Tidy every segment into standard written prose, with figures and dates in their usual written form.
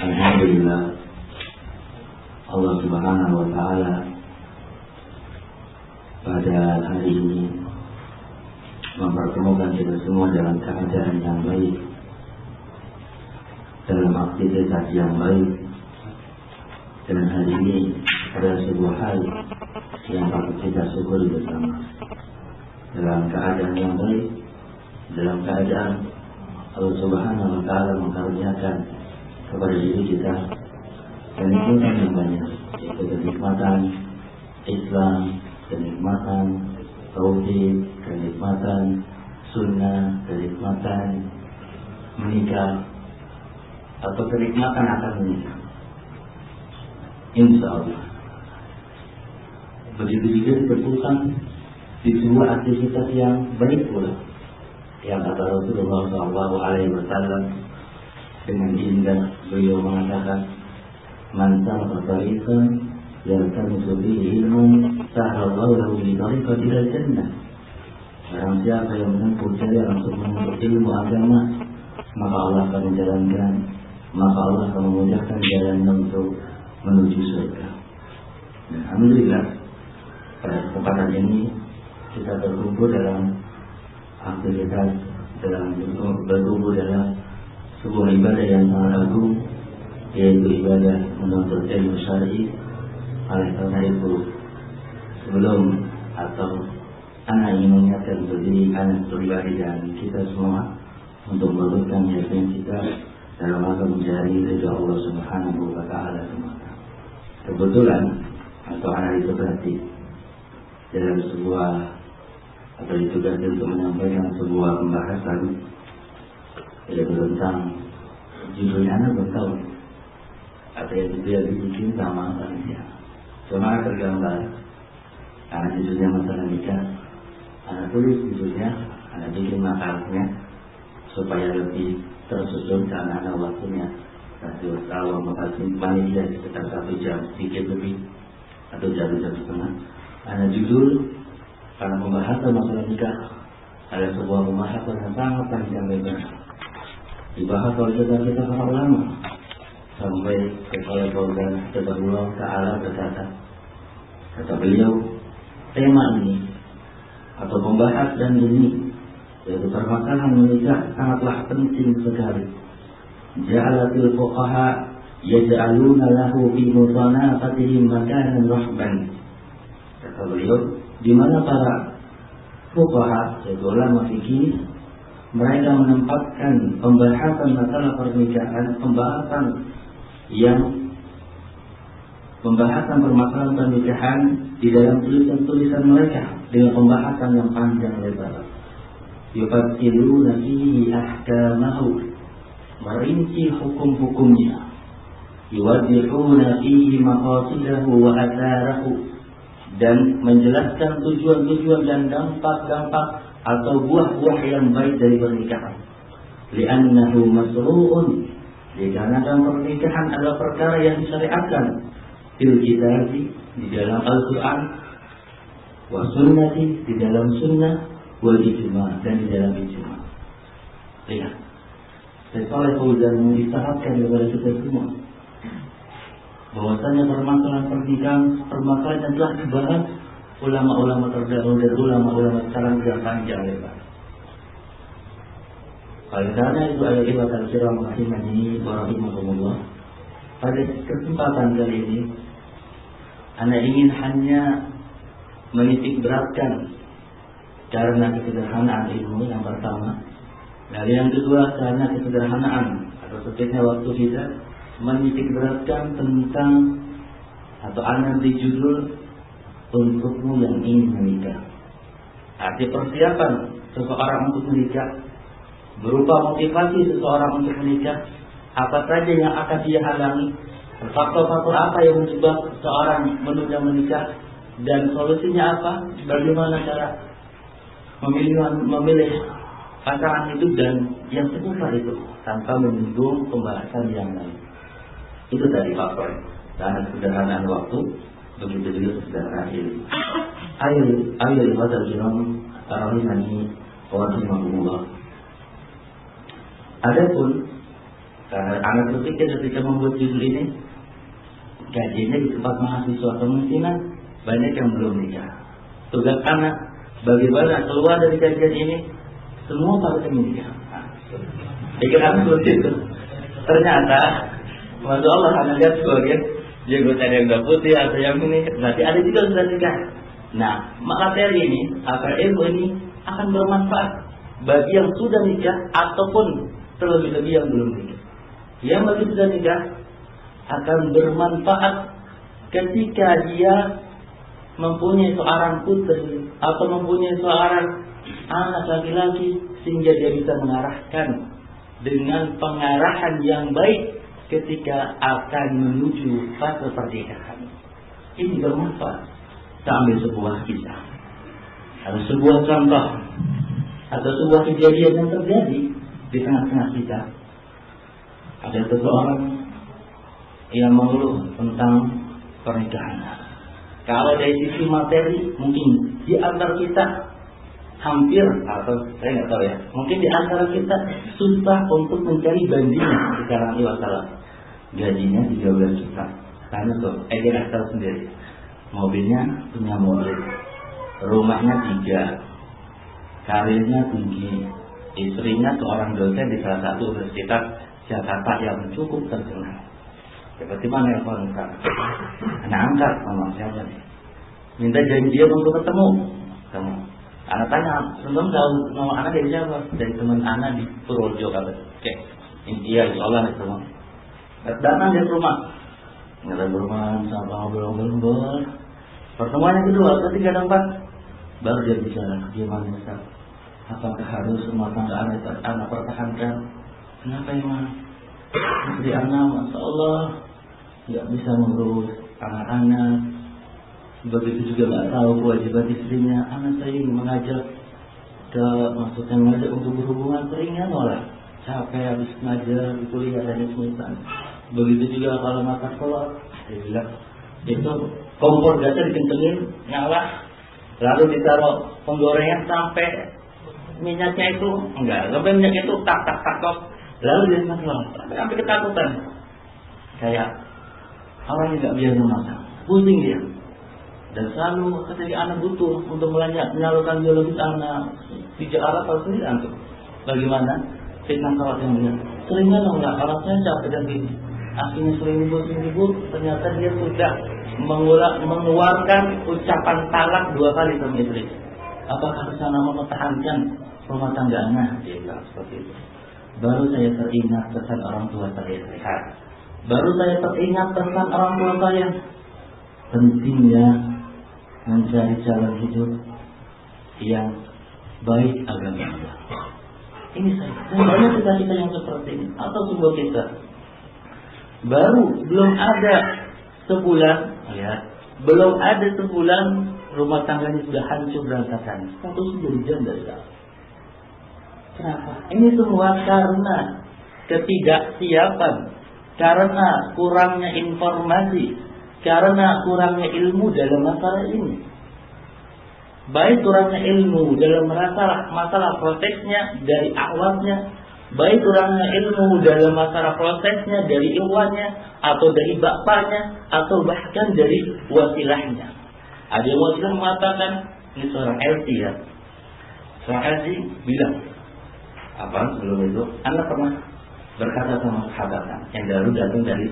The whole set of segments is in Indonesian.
Alhamdulillah, Allah Subhanahu wa Ta'ala pada hari ini mempertemukan kita semua dalam keadaan yang baik, dalam aktivitas yang baik. Dan hari ini adalah sebuah hari yang patut kita syukuri bersama. Dalam keadaan yang baik, dalam keadaan Allah Subhanahu wa Ta'ala mengkaruniakan kepada diri kita kenikmatan yang banyak, yaitu kenikmatan Islam, kenikmatan tauhid, kenikmatan sunnah, kenikmatan menikah, atau kenikmatan akan menikah. Insya Allah begitu juga diperlukan di sebuah aktivitas yang baik pula, yang kata Rasulullah SAW dengan indah beliau mengatakan, man salaka tariqan yaltamisu fihi ilman sahalallahu lahu bihi tariqan ilal jannah. Barang siapa yang menempuh jalan untuk menuntut ilmu agama, maka Allah akan menjalankan, maka Allah akan memudahkan jalan untuk menuju surga. Alhamdulillah, pada kesempatan ini kita berkumpul dalam aktivitas, dalam berkumpul dalam sebuah ibadah yang sangat agung, yaitu ibadah menuntut ilmu syar'i. Oleh karena itu, sebelum atau anak ingin mengingatkan berdiri anak pribadi dan kita semua untuk meluluskan yakin kita dalam rangka mencari ridha Allah Subhanahu wa Ta'ala semata. Kebetulan atau anak itu berarti dalam sebuah atau ditugasi untuk menyampaikan sebuah pembahasan yaitu tentang judulnya anak bertahu atau yang dia dibikin sama manusia. Cuma tergambar karena judulnya masalah nikah, anak tulis judulnya, anak bikin makalahnya supaya lebih tersusun karena ada waktunya. Kasih kalau makasih panitia sekitar 1 jam sedikit lebih atau jam setengah. Karena judul karena pembahasan masalah nikah ada sebuah pembahasan yang sangat panjang lebar, dibahas oleh kita para ulama sampai kepada Qaul Allah Ta'ala berkata, kata beliau, tema ini atau pembahasan ini yaitu permasalahan menikah sangatlah penting sekali. Ja'alatil fuqaha yaj'aluna lahu fi musanaqatihim makanan rahban. Kata beliau, di mana para fuqaha, yaitu ulama fikih, mereka menempatkan pembahasan masalah pernikahan, pembahasan permasalahan pernikahan di dalam tulisan-tulisan mereka dengan pembahasan yang panjang lebar. Yufasiluna fihi ahkamahu, merinci hukum-hukumnya. Yuwadihuna fihi maqasidahu wa atharahu, dan menjelaskan tujuan-tujuan dan dampak-dampak atau buah-buah yang baik dari pernikahan. Li'annahu masru'un, dikarenakan pernikahan adalah perkara yang disyariatkan fil kitabi, di dalam Al-Quran, wa sunnati, di dalam sunnah, wal ijma', dan di dalam ijma'. Lihat, Syekh Shalih Fauzan mengisyaratkan kepada kita semua bahwasanya permasalahan pernikahan, permasalahan yang telah dibahas ulama-ulama terdahulu dan ulama-ulama sekarang sudah panjang lebar. Oleh karena itu, ayat ibadah al-kiram rahimani wa rahimahumullah, pada kesempatan kali ini Anda ingin hanya menitik beratkan karena kesederhanaan ilmu yang pertama, dan yang kedua karena kesederhanaan atau sempitnya waktu kita, menitik beratkan tentang atau Anda di judul untukmu yang ingin menikah. Arti persiapan seseorang untuk menikah berupa motivasi seseorang untuk menikah, apa saja yang akan dia halangi, faktor-faktor apa yang menyebab seseorang menunda menikah, dan solusinya apa, bagaimana cara memilih pasangan itu, dan yang seputar itu tanpa menyinggung pembahasan yang lain. Itu tadi faktor. Karena kesederhanaan waktu, begitu juga kesederhanaan ilmu. Ayo lihat al-kiram rahimani wa rahimahumullah. Adapun Karena anak berpikir ketika membuat judul ini, gajinya di tempat mahasiswa kemungkinan banyak yang belum nikah. Tugas anak bagaimana keluar dari kajian ini, semua pada menikah. Pikiran seperti itu. Ternyata, masya Allah, anak lihat sebagian jenggotan yang udah putih atau yang ini, berarti ada juga sudah nikah. Nah, materi ini atau ilmu ini akan bermanfaat bagi yang sudah nikah ataupun terlebih-lebih yang belum nikah. Yang bagi sudah nikah akan bermanfaat ketika dia mempunyai seorang putri atau mempunyai seorang anak laki-laki, sehingga dia bisa mengarahkan dengan pengarahan yang baik ketika akan menuju fase pernikahan. Ini bermanfaat. Kita ambil sebuah kisah atau sebuah contoh atau sebuah kejadian yang terjadi di tengah-tengah kita. Ada seseorang yang mengeluh tentang pernikahan. Kalau dari sisi materi, mungkin di antara kita hampir, atau saya nggak tahu ya, mungkin di antara kita susah untuk mencari bandingnya sekarang ini masalah. Gajinya 13 juta. Karena tuh, dia tahu sendiri. Mobilnya punya mobil, rumahnya 3, karirnya tinggi, istrinya seorang dosen di salah satu universitas Jakarta yang cukup terkenal. Seperti mana yang paling sekarang? Anak angkat sama siapa nih? Minta janjian untuk ketemu. Kamu, anak tanya, belum tahu nama anak dari siapa? Dari teman anak di Purworejo kata. Oke, India, insyaallah nih semua. Datang dia ke rumah. Nggak bermain sama ngobrol-ngobrol. Pertemuan yang kedua, ketiga dan 4, baru dia bicara, gimana Ustaz? Apakah harus rumah tangga anak pertahankan? Kenapa emang? Istri anak, masya Allah, nggak bisa mengurus anak-anak. Begitu juga nggak tahu kewajiban istrinya. Anak saya ingin mengajak maksudnya mengajak untuk berhubungan, seringnya nolak. Capek habis ngajar di kuliah dan semisal. Begitu juga kalau makan kolak, dia bilang itu kompor gasnya dikencengin, nyala, lalu ditaruh penggorengan sampai minyaknya itu sampai minyak itu tak lalu dia sampai ketakutan, kayak orang yang nggak biasa masak, pusing dia. Dan selalu ketika anak butuh untuk menyalurkan biologis anak, tidak arah kalau sendiri antum. Bagaimana? Fitnah kawat yang dia seringnya nolak, kalau saya capek dan gini. Akhirnya sering ribut, ternyata dia sudah mengeluarkan ucapan talak 2 kali sama istri. Apakah kesana mempertahankan rumah tangga anak? Dia bilang seperti itu. Baru saya teringat pesan orang tua saya sehat. Baru saya teringat pesan orang tua saya, pentingnya mencari jalan hidup yang baik agama Allah. Ini saya. Dan banyak kita yang seperti ini. Atau sebuah kita baru belum ada sebulan, ya, belum ada sebulan rumah tangganya sudah hancur berantakan. Status sudah janda sudah. Kenapa? Ini semua karena ketidaksiapan, karena kurangnya informasi, karena kurangnya ilmu dalam masalah ini. Baik kurangnya ilmu dalam masalah prosesnya dari awalnya, baik kurangnya ilmu dalam masalah prosesnya dari ikhwannya atau dari bapaknya atau bahkan dari wasilahnya. Ada yang wasilah mengatakan, ini seorang LT ya, seorang LT bilang apa sebelum itu, Anda pernah berkata sama sahabat yang baru datang dari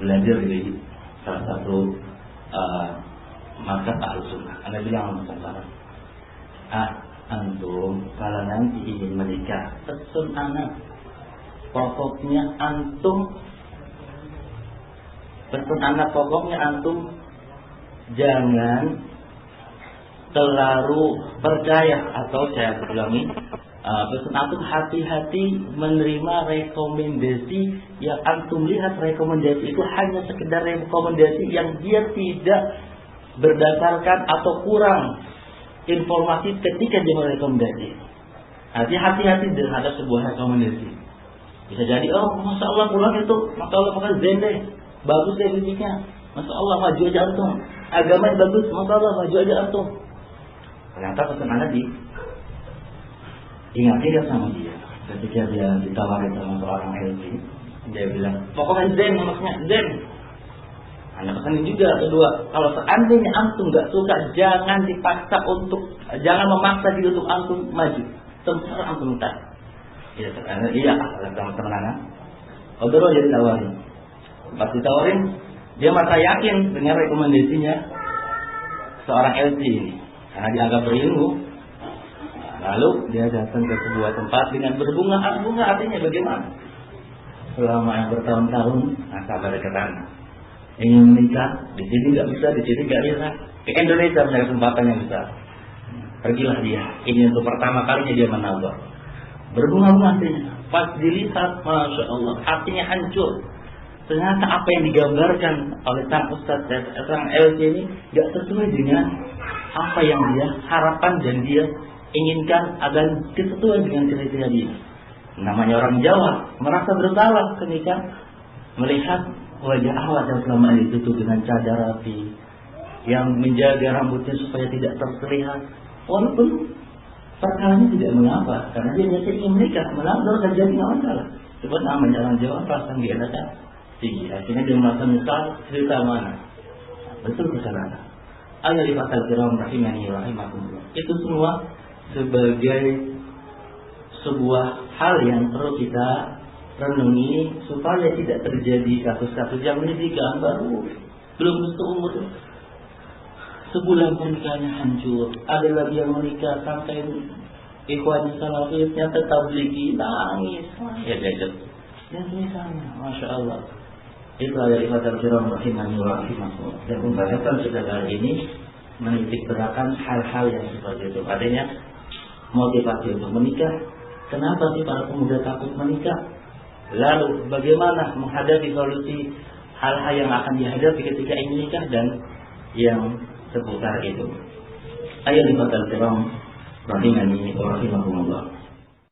belajar di salah satu markas Ahlussunnah. Anda bilang sama sahabat, antum kalau nanti ingin menikah, pesan anak pokoknya antum jangan terlalu percaya, atau saya ulangi, pesan antum hati-hati menerima rekomendasi yang antum lihat rekomendasi itu hanya sekedar rekomendasi yang dia tidak berdasarkan atau kurang informasi ketika dia merekomendasi. Hati-hati terhadap sebuah rekomendasi. Bisa jadi, masya Allah pulang itu, masya Allah pakai zende, bagus deh fisiknya, masya Allah maju aja antum, agamanya bagus, masya Allah maju aja antum. Ternyata pesan anak ingatnya sama dia ketika dia ditawarin sama seorang LP, Dia bilang, pokoknya zen, maksudnya zen. Anda pesanin juga kedua, kalau seandainya antum nggak suka, jangan dipaksa jangan memaksa diri untuk antum maju. Sementara antum tak. Iya, teman-teman anak. Odoro jadi tawarin. Pas ditawarin, dia merasa yakin dengan rekomendasinya seorang LC ini, karena dianggap berilmu. Lalu dia datang ke sebuah tempat dengan berbunga-bunga, artinya bagaimana? Selama yang bertahun-tahun, sabar ke sana. Ingin menikah, di sini nggak bisa, di sini nggak bisa. Ke Indonesia punya kesempatan yang besar. Pergilah dia. Ini untuk pertama kalinya dia menawar. Berbunga-bunga artinya. Pas dilihat, masya Allah, hatinya hancur. Ternyata apa yang digambarkan oleh sang Ustadz dan sang LC ini nggak sesuai dengan apa yang dia harapkan dan dia inginkan agar sesuai dengan kriteria dia. Namanya orang Jawa merasa bersalah ketika melihat wajah awak yang selama ini ditutup dengan cadar rapi, yang menjaga rambutnya supaya tidak terlihat. Walaupun perkaranya tidak mengapa, karena dia hanya ingin menikah, melanggar terjadi nggak masalah. Sebab namanya orang Jawa perasaan dia enakan tinggi. Akhirnya dia merasa menyesal, cerita mana? Betul kesalahan. Ayat di pasal kiram rahimani rahimakumullah. Itu semua sebagai sebuah hal yang perlu kita renungi supaya tidak terjadi kasus-kasus yang menyedihkan. Baru belum seumur sebulan pernikahannya hancur. Ada lagi yang menikah sampai ikhwan salafisnya tetap tablighi nangis. Ya jajan. Dan misalnya, masya Allah. Itu ayat ibadah kiram rahimani rahimakumullah. Dan pembahasan kita kali ini menitik beratkan hal-hal yang seperti itu. Artinya motivasi untuk menikah. Kenapa sih para pemuda takut menikah? Lalu bagaimana menghadapi solusi hal-hal yang akan dihadapi ketika ingin menikah dan yang seputar itu. Ayat ibadah kiram rahimani rahimakumullah.